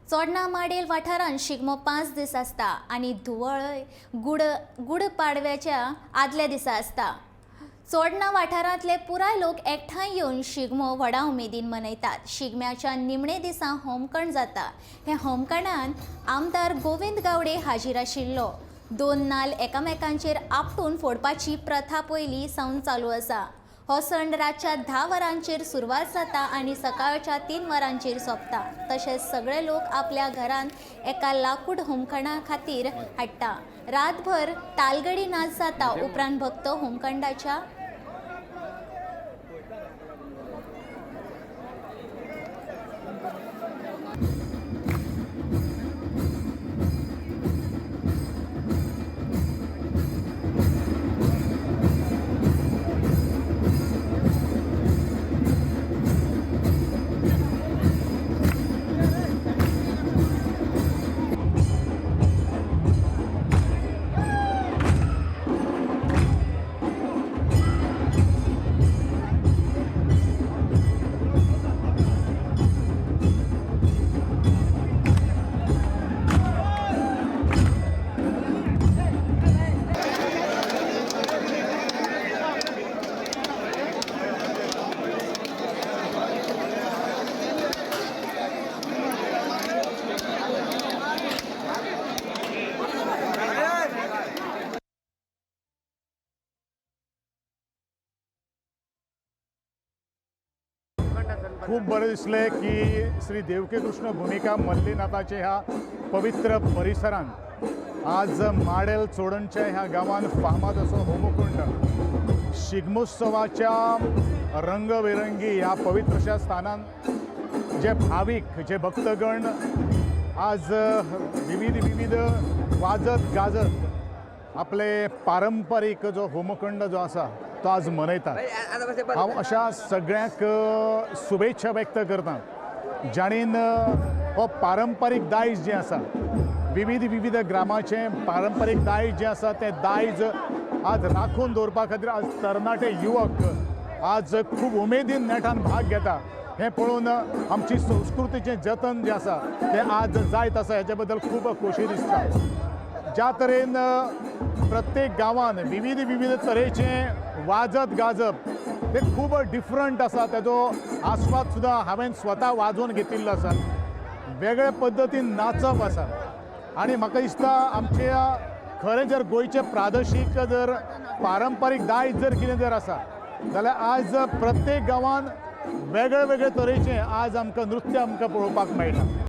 चोडणा model वाठारांत शिगमो 5 दीस आसता आनी धुवळय गुड पाडव्याच्या आदल्या दिसा आसता। चोडणा वाठारांतले पुराय लोक एकठांय येवन शिगमो व्हडा उमेदीन मनयतात। शिगम्याच्या निमणे दिसा होमखण जाता। हे होमखणांत आमदार गोविंद गावडे हाजीर आशिल्लो। 2 नाल्ल एकामेकांचेर आपटून फोडपाची प्रथा पयलीं सावन चालू आसा। हो सण रातच्या 10 वरांचेर सुरवात जाता आनी सकाळच्या 3 वरांचेर सोंपता। तशेंच सगळे लोक आपल्या घरांत एका लाकूड होमखणा खातीर हाडटा। रातभर तालगडी नाच जाता। उपरांत भक्त होमखंडाच्या खूप बरे दिसले की श्री देवकी कृष्ण भूमिका मल्लीनाथाचे ह्या पवित्र परिसरात आज माडेल चोडणच्या ह्या गावात फामाद असो होमकुंड शिगमोत्सवाच्या रंगबिरंगी ह्या पवित्रशा स्थानात जे भाविक जे भक्तगण आज विविध वाजत गाजत आपले पारंपरिक जो होमकुंड जो आसा तो आज मनयतात। हांव अशा सगळ्यांक शुभेच्छा व्यक्त करता जाणीन हो पारंपरीक दायज जें आसा विविध ग्रामाचें पारंपरीक दायज जें आसा तें दायज आज राखून दवरपा खातीर आज तरणाटे युवक आज खूब उमेदीन नेटान भाग घेता। हें पळोवन आमची संस्कृतीचें जतन जें आसा तें आज जायत आसा हेचे बद्दल खूब खोशी दिसता। ज्या तरेन प्रत्येक गांवान विविध तरेचे वाजत गाजप ते खूब डिफरंट आसा। तेजो आस्वाद सुद्दां हांवें स्वता वाजोवन घेतिल्लो आसा। वेगळे पद्दतीन नाचप आसा आनी म्हाका दिसता आमच्या खरें जर गोंयचें प्रादेशीक जर पारंपारीक दायज जर कितें जर आसा जाल्यार आज प्रत्येक गांवान वेगळे तरेचें आज आमकां नृत्य आमकां पळोवपाक मेळटा।